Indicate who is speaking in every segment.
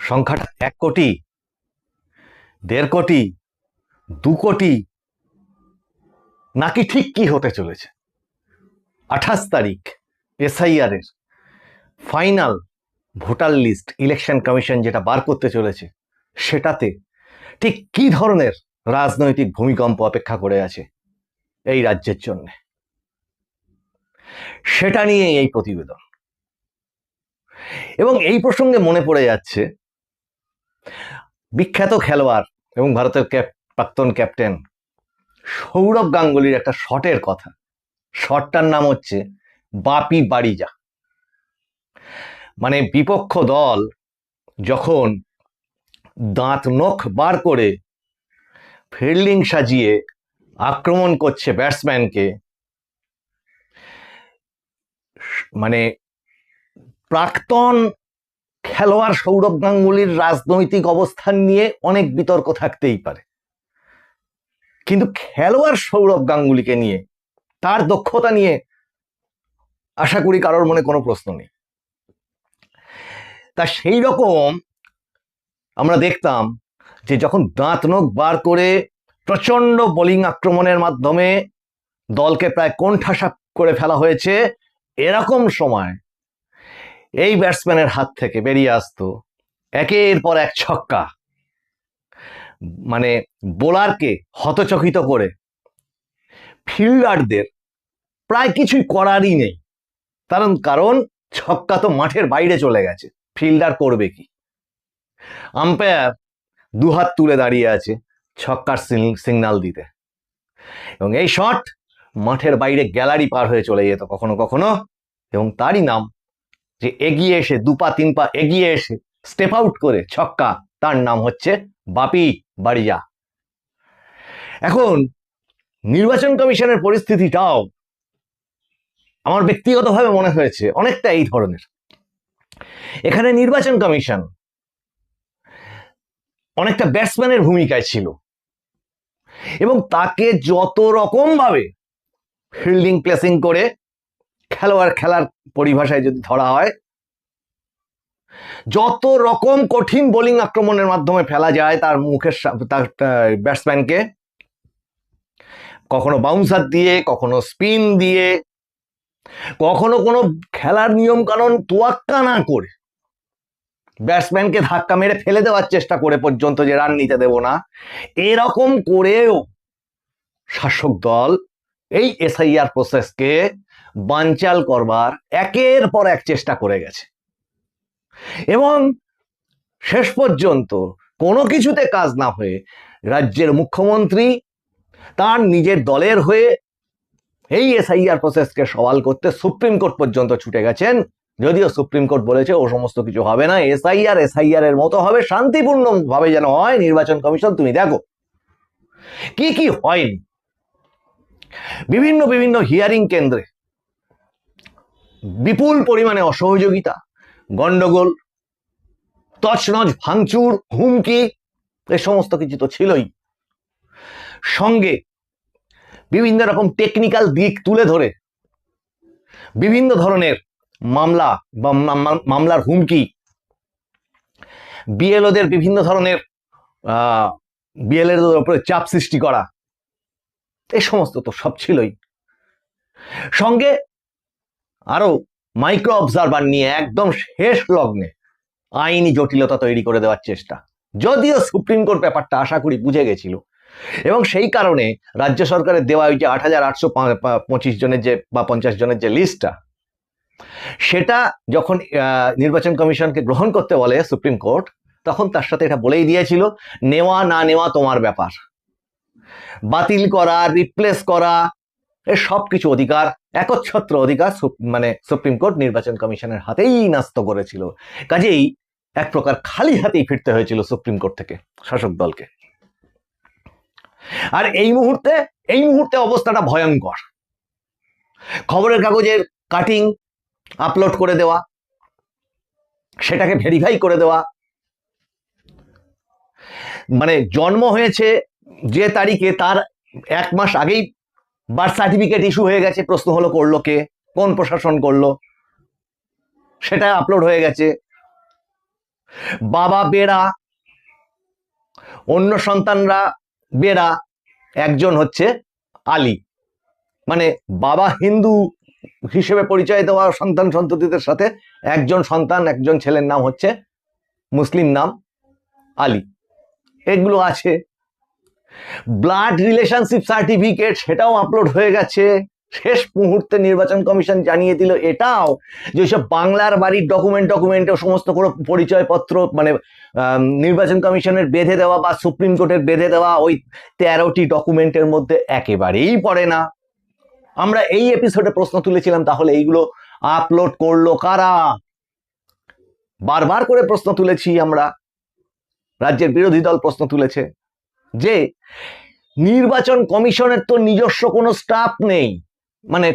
Speaker 1: সংখ্যাটা 1 কোটি, 1.5 কোটি, 2 কোটি, নাকি ঠিক কি হতে চলেছে? 28 তারিখ এসআইআর এর final voter list election commission যেটা বার করতে চলেছে, সেটাতে ঠিক কি ধরনের রাজনৈতিক ভূমিকম্প অপেক্ষা করে আছে এই রাজ্যের জন্য, সেটা নিয়ে এই প্রতিবেদন। এবং এই প্রসঙ্গে মনে পড়ে যাচ্ছে বিখ্যাত খেলোয়াড় এবং ভারতের প্রাক্তন ক্যাপ্টেন সৌরভ গাঙ্গুলির একটা শটের কথা। শটটার নাম হচ্ছে বাপি বাড়ি যা। মানে বিপক্ষ দল যখন দাঁত নখ বার করে ফিল্ডিং সাজিয়ে আক্রমণ করছে ব্যাটসম্যানকে, মানে প্রাক্তন খেলোয়াড় সৌরভ গাঙ্গুলির রাজনৈতিক অবস্থান নিয়ে অনেক বিতর্ক থাকতেই পারে, কিন্তু খেলোয়াড় সৌরভ গাঙ্গুলিকে নিয়ে, তার দক্ষতা নিয়ে আশা করি কারোর মনে কোনো প্রশ্ন নেই। তা সেই রকম আমরা দেখতাম যে যখন দাঁত নখ বার করে প্রচন্ড বোলিং আক্রমণের মাধ্যমে দলকে প্রায় কোণঠাসা করে ফেলা হয়েছে, এরকম সময় এই ব্যাটসম্যানের হাত থেকে বেরিয়ে আসতো একের পর এক ছক্কা, মানে বোলারকে হতচকিত করে ফিল্ডারদের প্রায় কিছুই করারই নেই। কারণ ছক্কা তো মাঠের বাইরে চলে গেছে, ফিল্ডার করবে কি? আম্পায়ার দুহাত তুলে দাঁড়িয়ে আছে ছক্কার সিগন্যাল দিতে, এবং এই শট মাঠের বাইরে গ্যালারি পার হয়ে চলে যেত কখনো কখনো, এবং তারই নাম যে এগিয়ে এসে 2 পা 3 পা এগিয়ে এসে স্টেপ আউট করে ছক্কা, তার নাম হচ্ছে বাপি বাড়িয়া। এখন নির্বাচন কমিশনের পরিস্থিতিটাও আমার ব্যক্তিগতভাবে মনে হয়েছে অনেকটা এই ধরনের। এখানে নির্বাচন কমিশন অনেকটা ব্যাটসম্যানের ভূমিকায় ছিল, এবং তাকে যত রকম ভাবে ফিল্ডিং প্লেসিং করে খেলার পরিভাষায় যদি ধরা হয়, যত রকম কঠিন বোলিং আক্রমণের মাধ্যমে ফেলা যায় তার মুখের তার ব্যাটসম্যানকে, কখনো বাউন্সার দিয়ে, কখনো স্পিন দিয়ে, কখনো কোনো খেলার নিয়ম কানুন তোয়াক্কা না করে ব্যাটসম্যানকে ধাক্কা মেরে ফেলে দেওয়ার চেষ্টা করে পর্যন্ত যে রান নিতে দেব না, এরকম করেও শাসক দল এই এসআইআর প্রসেসকে বানচাল করবার একের পর এক চেষ্টা করে গেছে, এবং শেষ পর্যন্ত কোনো কিছুতে কাজ না হয়ে রাজ্যের মুখ্যমন্ত্রী তার নিজের দলের হয়ে এই এসআইআর প্রসেসকে সওয়াল করতে সুপ্রিম কোর্ট পর্যন্ত ছুটে গেছেন। যদিও সুপ্রিম কোর্ট বলেছে ও সমস্ত কিছু হবে না, এসআইআর এর মতো হবে, শান্তিপূর্ণ ভাবে যেন হয়। নির্বাচন কমিশন তুমি দেখো কি কি হয়নি। বিভিন্ন বিভিন্ন হিয়ারিং কেন্দ্রে বিপুল পরিমাণে অসহযোগিতা, গন্ডগোল, তছনছ ভাঙচুর, হুমকি, এ সমস্ত কিছু তো ছিলই। সঙ্গে বিভিন্ন রকম টেকনিক্যাল দিক তুলে ধরে বিভিন্ন ধরনের মামলা বা মামলার হুমকি, বিএলওদের বিভিন্ন ধরনের বিএলওদের উপরে চাপ সৃষ্টি করা, এই সমস্ত তো সব ছিলই। সঙ্গে আরো মাইক্রো অবজারভার নিয়ে একদম শেষ লগ্নে আইনি জটিলতা তৈরি করে দেওয়ার চেষ্টা, যদিও সুপ্রিম কোর্ট ব্যাপারটা আশা করি বুঝে গেছিল, এবং সেই কারণে রাজ্য সরকারের দেওয়া ওই যে 8,825 জনের যে বা 50 জনের যে লিস্টটা, সেটা যখন নির্বাচন কমিশনকে গ্রহণ করতে বলে সুপ্রিম কোর্ট, তখন তার সাথে এটা বলেই দিয়েছিল নেওয়া না নেওয়া তোমার ব্যাপার, বাতিল করা, রিপ্লেস করা, এ সব কিছু অধিকার, একচ্ছত্র অধিকার মানে সুপ্রিম কোর্ট নির্বাচন কমিশনের হাতেই ন্যস্ত করেছিল। কাজেই এক প্রকার খালি হাতেই ফিরতে হয়েছিল সুপ্রিম কোর্ট থেকে শাসক দলকে। আর এই মুহূর্তে অবস্থাটা ভয়ঙ্কর। খবরের কাগজের কাটিং আপলোড করে দেওয়া, সেটাকে ভেরিফাই করে দেওয়া, মানে জন্ম হয়েছে যে তারিখে তার 1 মাস আগেই বার্থ সার্টিফিকেট ইস্যু হয়ে গেছে, প্রশ্ন হলো করলো কে, কোন প্রশাসন করলো, সেটা আপলোড হয়ে গেছে। বাবা বেরা, অন্য সন্তানরা বেরা, একজন হচ্ছে আলী। মানে বাবা হিন্দু হিসেবে পরিচয় দেওয়া সন্তান সন্ততিদের সাথে একজন সন্তান, একজন ছেলের নাম হচ্ছে মুসলিম নাম আলী। এগুলো আছে। ব্লাড রিলেশনশিপ সার্টিফিকেট, সেটাও আপলোড হয়ে গেছে। শেষ মুহূর্তে নির্বাচন কমিশন জানিয়ে দিল এটাও, যেসব বাংলার বাড়ির ডকুমেন্ট সমস্ত কোনো পরিচয়পত্র মানে নির্বাচন কমিশনের বেঁধে দেওয়া বা সুপ্রিম কোর্টের বেঁধে দেওয়া ওই 13টি ডকুমেন্টের মধ্যে একেবারেই পড়ে না। আমরা এই এপিসোডে প্রশ্ন তুলেছিলাম, তাহলে এইগুলো আপলোড করলো কারা? বারবার করে প্রশ্ন তুলেছি আমরা, রাজ্যের বিরোধী দল প্রশ্ন তুলেছে যে নির্বাচন কমিশনের তো নিজস্ব কোনো স্টাফ নেই, মানে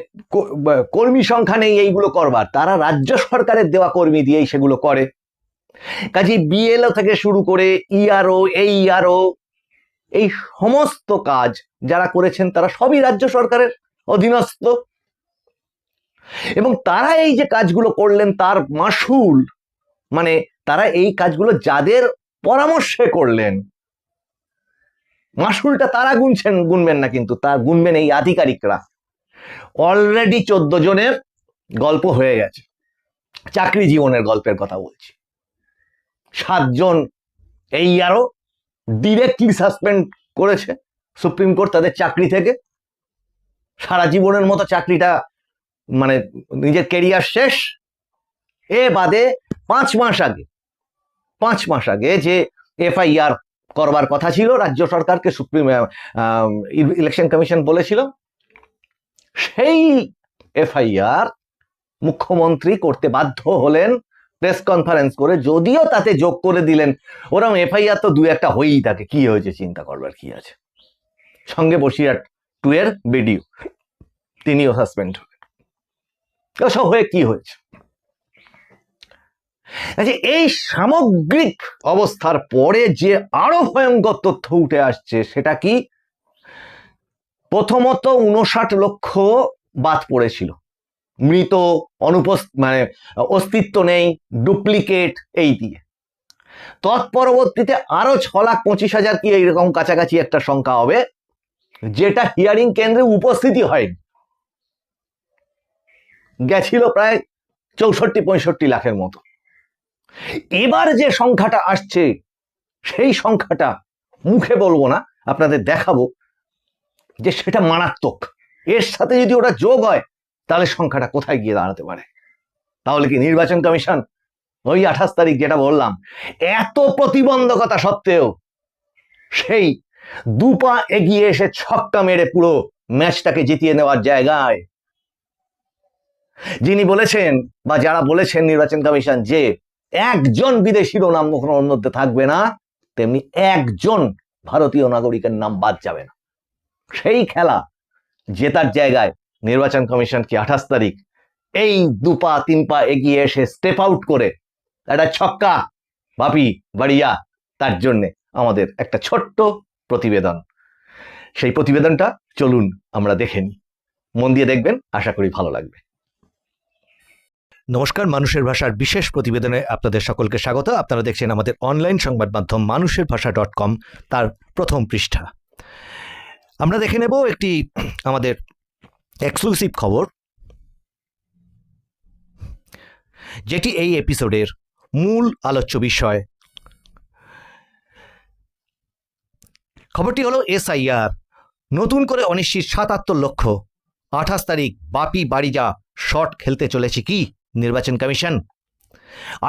Speaker 1: কর্মী সংখ্যা নেই এইগুলো করবার, তারা রাজ্য সরকারের দেওয়া কর্মী দিয়েই সেগুলো করে। কাজে বিএলও থেকে শুরু করে ইআরও, এইআরও, এই সমস্ত কাজ যারা করেছেন তারা সবই রাজ্য সরকারের অধীনস্থ। এবং তারা এই যে কাজগুলো করলেন তার মাসুল, মানে তারা এই কাজগুলো যাদের পরামর্শে করলেন মাসুলটা তারা গুনবেন না, কিন্তু তা গুনবেন এই আধিকারিকরা। অলরেডি 14 জনের গল্প হয়ে গেছে, চাকরি জীবনের গল্পের কথা বলছি। 7 জন এই আরো ডিরেক্টলি সাসপেন্ড করেছে সুপ্রিম কোর্ট তাদের চাকরি থেকে। সারা জীবনের মতো চাকরিটা মানে নিজের কেরিয়ার শেষ। এ বাদে 5 মাস আগে যে এফআইআর করবার কথা ছিল রাজ্য সরকারকে সুপ্রিম ইলেকশন কমিশন বলেছিল, সেই এফআইআর মুখ্যমন্ত্রী করতে বাধ্য হলেন প্রেস কনফারেন্স করে, যদিও তাতে যোগ করে দিলেন ওরকম এফআইআর তো 2-1টা হয়েই থাকে, কি হয়েছে চিন্তা করবার কি আছে। সঙ্গে বসিরহাট 2 এর বিডিও তিনিও সাসপেন্ড হলেন। সব হয়ে কি হয়েছে? এই সামগ্রিক অবস্থার পরে যে আরো ভয়ঙ্কর তথ্য উঠে আসছে সেটা কি? প্রথমত 59 লক্ষ বাদ পড়েছিল, মৃত, মানে অস্তিত্ব নেই, ডুপ্লিকেট এই দিয়ে। তৎপরবর্তীতে আরো 6,25,000 কি এইরকম কাছাকাছি একটা সংখ্যা হবে যেটা হিয়ারিং কেন্দ্রে উপস্থিতি হয়নি, গেছিল প্রায় 64-65 লাখের মতো। এবার যে সংখ্যাটা আসছে সেই সংখ্যাটা মুখে বলবো না, আপনাদের দেখাবো যে সেটা মারাত্মক। এর সাথে যদি ওটা যোগ হয় তাহলে সংখ্যাটা কোথায় গিয়ে দাঁড়াতে পারে। তাহলে কি নির্বাচন কমিশন ওই 28 তারিখ যেটা বললাম, এত প্রতিবন্ধকতা সত্ত্বেও সেই 2 পা এগিয়ে এসে ছক্কা মেরে পুরো ম্যাচটাকে জিতিয়ে নেওয়ার জায়গায় যিনি বলেছেন বা যারা বলেছেন নির্বাচন কমিশন যে একজন বিদেশিরও নাম ওর মধ্যে থাকবে না, তেমনি একজন ভারতীয় নাগরিকের নাম বাদ যাবে না, সেই খেলা জেতার জায়গায় নির্বাচন কমিশন কি 28 তারিখ এই 2 পা 3 পা এগিয়ে এসে স্টেপ আউট করে একটা ছক্কা বাপি বাড়িয়া। তার জন্য আমাদের একটা ছোট্ট প্রতিবেদন, সেই প্রতিবেদনটা চলুন আমরা দেখে নিই। মন দিয়ে দেখবেন, আশা করি ভালো লাগবে।
Speaker 2: নমস্কার, মানুষের ভাষার বিশেষ প্রতিবেদনে আপনাদের সকলকে স্বাগত। আপনারা দেখছেন আমাদের অনলাইন সংবাদ মাধ্যম মানুষেরভাষা.com, তার প্রথম পৃষ্ঠা। আমরা দেখে নেব একটি আমাদের এক্সক্লুসিভ খবর, যেটি এই এপিসোডের মূল আলোচ্য বিষয়। খবরটি হলো এসআইআর, নতুন করে অনিশ্চিত 77 লক্ষ। 28 তারিখ বাপি বাড়িজা শট খেলতে চলেছে কি নির্বাচন কমিশন?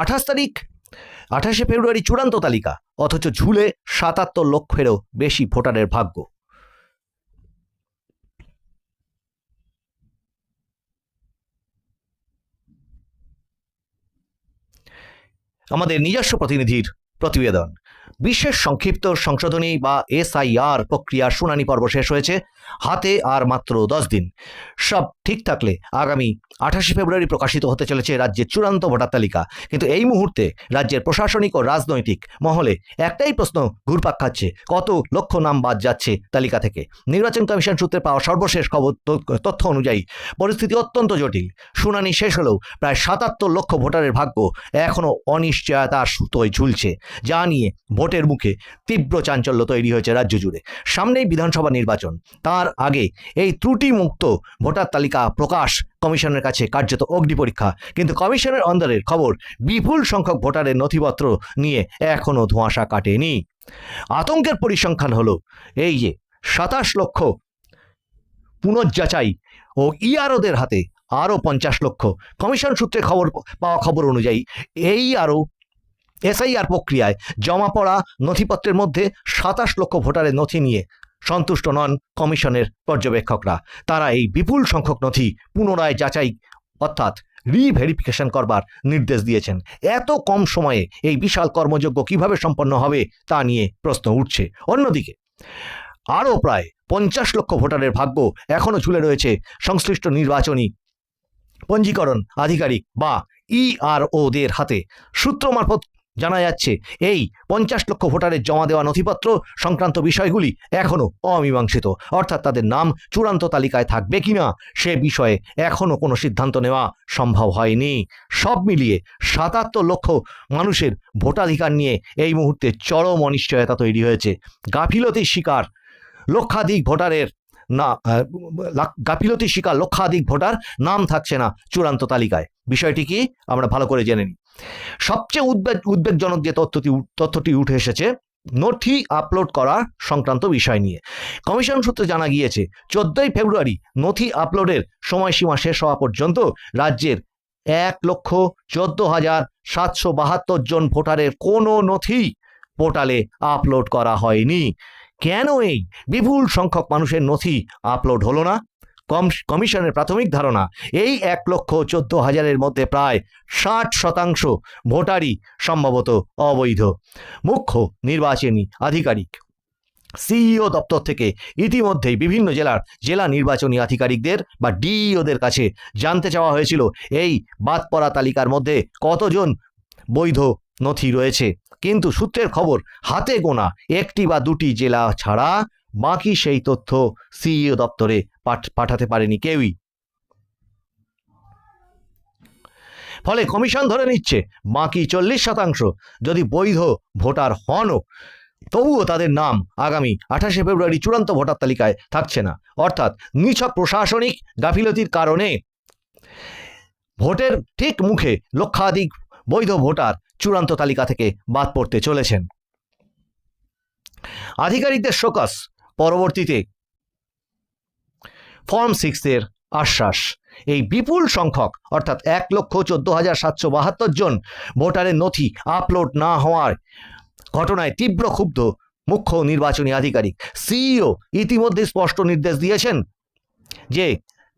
Speaker 2: 28 ফেব্রুয়ারি চূড়ান্ত তালিকা, অথচ ঝুলে 77 লক্ষেরও বেশি ভোটারের ভাগ্য। আমাদের নিজস্ব প্রতিনিধির প্রতিবেদন। বিশেষ সংক্ষিপ্ত সংশোধনী বা SIR প্রক্রিয়ার শুনানি পর্ব শেষ হয়েছে, হাতে আর মাত্র 10 দিন। সব ঠিক থাকলে আগামী 28 ফেব্রুয়ারি প্রকাশিত হতে চলেছে রাজ্যের চূড়ান্ত ভোটার তালিকা। কিন্তু এই মুহূর্তে রাজ্যের প্রশাসনিক ও রাজনৈতিক মহলে একটাই প্রশ্ন ঘুরপাক খাচ্ছে, কত লক্ষ নাম বাদ যাচ্ছে তালিকা থেকে। নির্বাচন কমিশন সূত্রে পাওয়া সর্বশেষ তথ্য অনুযায়ী পরিস্থিতি অত্যন্ত জটিল। শুনানি শেষ হলেও প্রায় 77 লক্ষ ভোটারের ভাগ্য এখনও অনিশ্চয়তার সুতোয় ঝুলছে, যা নিয়ে ভোটের মুখে তীব্র চাঞ্চল্য তৈরি হয়েছে রাজ্য জুড়ে। সামনেই বিধানসভা নির্বাচন, তার আগে এই ত্রুটিমুক্ত ভোটার তালিকা প্রকাশ কমিশনের কাছে কার্যত অগ্নি পরীক্ষা। কিন্তু কমিশনের অন্দরের খবর, বিপুল সংখ্যক ভোটারের নথিপত্র নিয়ে এখনও ধোঁয়াশা কাটেনি। আতঙ্কের পরিসংখ্যান হলো এই যে 27 লক্ষ পুনর্যাচাই ও ইআরওদের হাতে আরও 50 লক্ষ। কমিশন সূত্রে পাওয়া খবর অনুযায়ী SIR প্রক্রিয়ায় জমা পড়া নথিপত্রের মধ্যে 27 লক্ষ ভোটারের নথি নিয়ে সন্তুষ্ট নন কমিশনের পর্যবেক্ষকরা। তারা এই বিপুল সংখ্যক নথি পুনরায় যাচাই অর্থাৎ রিভেরিফিকেশন করবার নির্দেশ দিয়েছেন। এত কম সময়ে এই বিশাল কর্মযজ্ঞ কিভাবে সম্পন্ন হবে তা নিয়ে প্রশ্ন উঠছে। অন্যদিকে আরও প্রায় 50 লক্ষ ভোটারের ভাগ্য এখনও ঝুলে রয়েছে সংশ্লিষ্ট নির্বাচনী পঞ্জীকরণ আধিকারিক বা ইআরওদের হাতে। সূত্র মারফত জানা যাচ্ছে, এই 50 লক্ষ ভোটারের জমা দেওয়া নথিপত্র সংক্রান্ত বিষয়গুলি এখনও অমীমাংসিত, অর্থাৎ তাদের নাম চূড়ান্ত তালিকায় থাকবে কিনা সে বিষয়ে এখনও কোনো সিদ্ধান্ত নেওয়া সম্ভব হয়নি। সব মিলিয়ে 77 লক্ষ মানুষের ভোটাধিকার নিয়ে এই মুহূর্তে চরম অনিশ্চয়তা তৈরি হয়েছে। গাফিলতির শিকার লক্ষাধিক ভোটার নাম থাকছে না চূড়ান্ত তালিকায়। বিষয়টি কি আমরা ভালো করে জেনে নিই। সবচেয়ে উদ্বেগজনক যে তথ্যটি উঠে এসেছে নথি আপলোড করা সংক্রান্ত বিষয় নিয়ে। কমিশন সূত্রে জানা গিয়েছে, 14 ফেব্রুয়ারি নথি আপলোডের সময়সীমা শেষ হওয়া পর্যন্ত রাজ্যের 1,14,772 জন ভোটারের কোনো নথি পোর্টালে আপলোড করা হয়নি। কেন এই বিপুল সংখ্যক মানুষের নথি আপলোড হলো না? কমিশনের প্রাথমিক ধারণা, এই 1,14,000-এর মধ্যে প্রায় 60% ভোটারই সম্ভবত অবৈধ। মুখ্য নির্বাচনী আধিকারিক সিইও দপ্তর থেকে ইতিমধ্যেই বিভিন্ন জেলা নির্বাচনী আধিকারিকদের বা ডিইওদের কাছে জানতে চাওয়া হয়েছিল এই বাদ পড়া তালিকার মধ্যে কতজন বৈধ নথি রয়েছে। কিন্তু সূত্রের খবর, হাতে গোনা 1টি বা 2টি জেলা ছাড়া বাকি সেই তথ্য সিইও দপ্তরে পাঠাতে পারেনি কেউই। ফলে কমিশন ধরে নিচ্ছে বাকি 40% যদি বৈধ ভোটার হনও তবুও তাদের নাম আগামী 28 ফেব্রুয়ারি চূড়ান্ত ভোটার তালিকায় থাকছে না। অর্থাৎ নিছক প্রশাসনিক গাফিলতির কারণে ভোটের ঠিক মুখে লক্ষাধিক বৈধ ভোটার চূড়ান্ত তালিকা থেকে বাদ পড়তে চলেছেন। আধিকারিকদের শোকস, পরবর্তীতে ফর্ম 6-এর আশ্বাস। এই বিপুল সংখ্যক অর্থাৎ 1,14,772 জন ভোটারের নথি আপলোড না হওয়ার ঘটনায় তীব্র ক্ষুব্ধ মুখ্য নির্বাচনী আধিকারিক সিইও ইতিমধ্যে স্পষ্ট নির্দেশ দিয়েছেন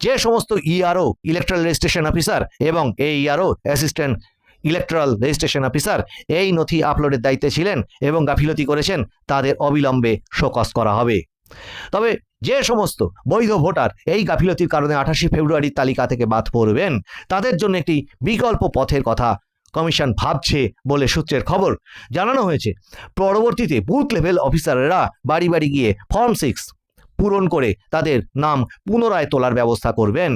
Speaker 2: যে সমস্ত ইআরও ইলেকট্রাল রেজিস্ট্রেশন অফিসার এবং এইআরও অ্যাসিস্ট্যান্ট ইলেকট্রাল রেজিস্ট্রেশন অফিসার এই নথি আপলোডের দায়িত্বে ছিলেন এবং গাফিলতি করেছেন, তাদের অবিলম্বে শোকস করা হবে। তবে যে সমস্ত বৈধ ভোটার এই গাফিলতির কারণে 28 ফেব্রুয়ারির তালিকা থেকে বাদ পড়বেন, তাদের জন্য একটি বিকল্প পথের কথা কমিশন ভাবছে বলে সূত্রের খবর। জানানো হয়েছে, পরবর্তীতে বুথ লেভেল অফিসাররা বাড়ি বাড়ি গিয়ে ফর্ম 6 পূরণ করে তাদের নাম পুনরায় তোলার ব্যবস্থা করবেন।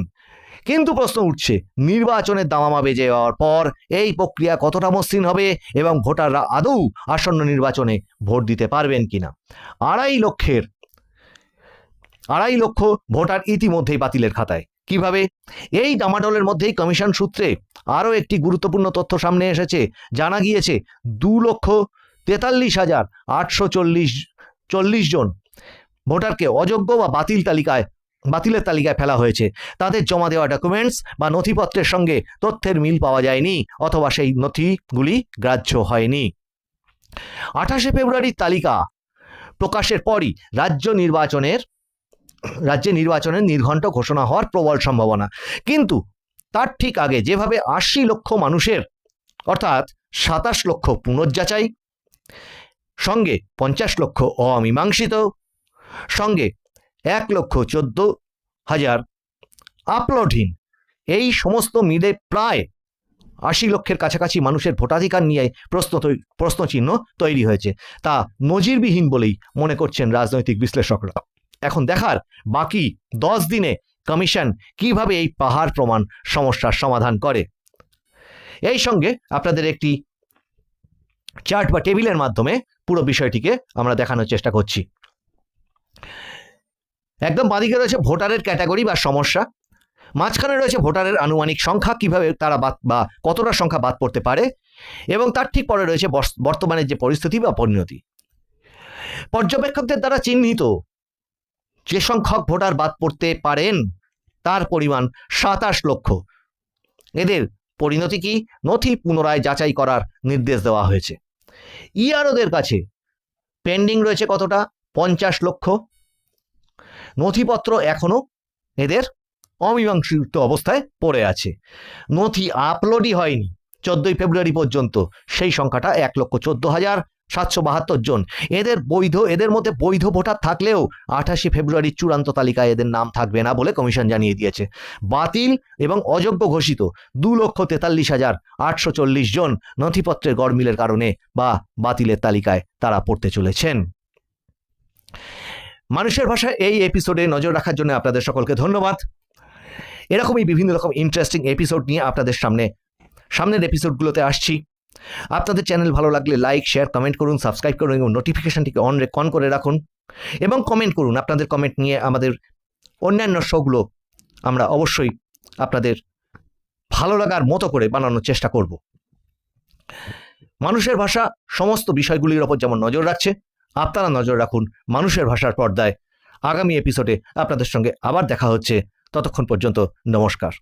Speaker 2: কিন্তু প্রশ্ন উঠছে, নির্বাচনের দামামা বেজে যাওয়ার পর এই প্রক্রিয়া কতটা মসৃণ হবে এবং ভোটাররা আদৌ আসন্ন নির্বাচনে ভোট দিতে পারবেন কিনা। 2.5 লক্ষ ভোটার ইতিমধ্যেই বাতিলের খাতায়। কিভাবে? এই ডামাডোলের মধ্যেই কমিশন সূত্রে আরও একটি গুরুত্বপূর্ণ তথ্য সামনে এসেছে। জানা গিয়েছে 2,43,840 জন ভোটারকে অযোগ্য বা বাতিলের তালিকায় ফেলা হয়েছে। তাদের জমা দেওয়া ডকুমেন্টস বা নথিপত্রের সঙ্গে তথ্যের মিল পাওয়া যায়নি অথবা সেই নথিগুলি গ্রাহ্য হয়নি। 28 ফেব্রুয়ারির তালিকা প্রকাশের পরই রাজ্যে নির্বাচনের নির্ঘণ্ট ঘোষণা হওয়ার প্রবল সম্ভাবনা। কিন্তু তার ঠিক আগে যেভাবে 80 লক্ষ মানুষের অর্থাৎ 27 লক্ষ পুনর্যাচাই সঙ্গে 50 লক্ষ অমীমাংসিত, সঙ্গে 1,14,000 আপলোডহীন, এই সমস্ত মিলে প্রায় 80 লক্ষের কাছাকাছি মানুষের ভোটাধিকার নিয়ে প্রশ্নচিহ্ন তৈরি হয়েছে। তা নজিরবিহীন বলেই মনে করছেন রাজনৈতিক বিশ্লেষকরা। এখন দেখার বাকি 10 দিনে কমিশন কিভাবে এই পাহাড় প্রমাণ সমস্যার সমাধান করে। এই সঙ্গে আপনাদের একটি চার্ট বা টেবিলের মাধ্যমে পুরো বিষয়টিকে আমরা দেখানোর চেষ্টা করছি। একদম বাঁদিকে রয়েছে ভোটারের ক্যাটাগরি বা সমস্যা, মাঝখানে রয়েছে ভোটারের আনুমানিক সংখ্যা, কিভাবে তারা বা কতটা সংখ্যা বাদ পড়তে পারে, এবং তার ঠিক পরে রয়েছে বর্তমানের যে পরিস্থিতি বা পরিণতি। পর্যবেক্ষকদের দ্বারা চিহ্নিত যে সংখ্যক ভোটার বাদ পড়তে পারেন তার পরিমাণ 27 লক্ষ। এদের পরিণতি কি? নথি পুনরায় যাচাই করার নির্দেশ দেওয়া হয়েছে। ইআরওদের কাছে পেন্ডিং রয়েছে কতটা? 50 লক্ষ। নথিপত্র এখনো এদের অমীমাংসিত অবস্থায় পড়ে আছে। নথি আপলোডই হয়নি 14 ফেব্রুয়ারি পর্যন্ত, সেই সংখ্যাটা 1,14,772 জন। এদের মধ্যে বৈধ ভোটার থাকলেও 28 ফেব্রুয়ারি চূড়ান্ত তালিকায় এদের নাম থাকবে না বলে কমিশন জানিয়ে দিয়েছে। বাতিল এবং অযোগ্য ঘোষিত 2,43,840 জন নথিপত্রের গড়মিলের কারণে বা বাতিলের তালিকায় তারা পড়তে চলেছেন। মানুষের ভাষায় এই এপিসোডে নজর রাখার জন্য আপনাদের সকলকে ধন্যবাদ। এরকমই বিভিন্ন রকম ইন্টারেস্টিং এপিসোড নিয়ে আপনাদের সামনের এপিসোডগুলোতে আসছি। আপনাদের চ্যানেল ভালো লাগলে লাইক, শেয়ার, কমেন্ট করুন, সাবস্ক্রাইব করুন এবং নোটিফিকেশনটিকে অন করে রাখুন এবং কমেন্ট করুন। আপনাদের কমেন্ট নিয়ে আমাদের অন্যান্য শোগুলো আমরা অবশ্যই আপনাদের ভালো লাগার মতো করে বানানোর চেষ্টা করব। মানুষের ভাষা সমস্ত বিষয়গুলির ওপর যেমন নজর রাখছে, আপনারা নজর রাখুন মানুষের ভাষার পর্দায়। আগামী এপিসোডে আপনাদের সঙ্গে আবার দেখা হচ্ছে। ততক্ষণ পর্যন্ত নমস্কার।